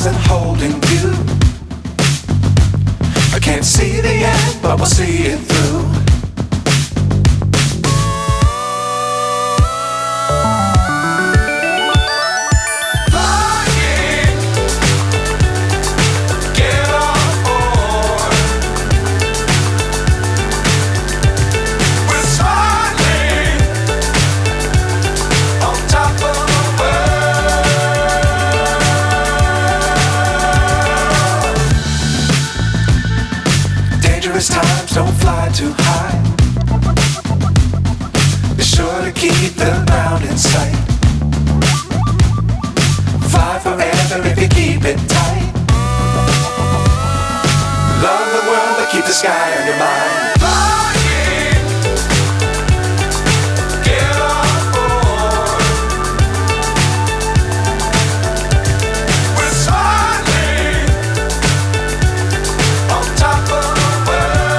wasn't holding you. I can't see the end, but we'll see it through. Times don't fly too high. Be sure to keep the ground in sight. Fly forever if you keep it tight. Love the world but keep the sky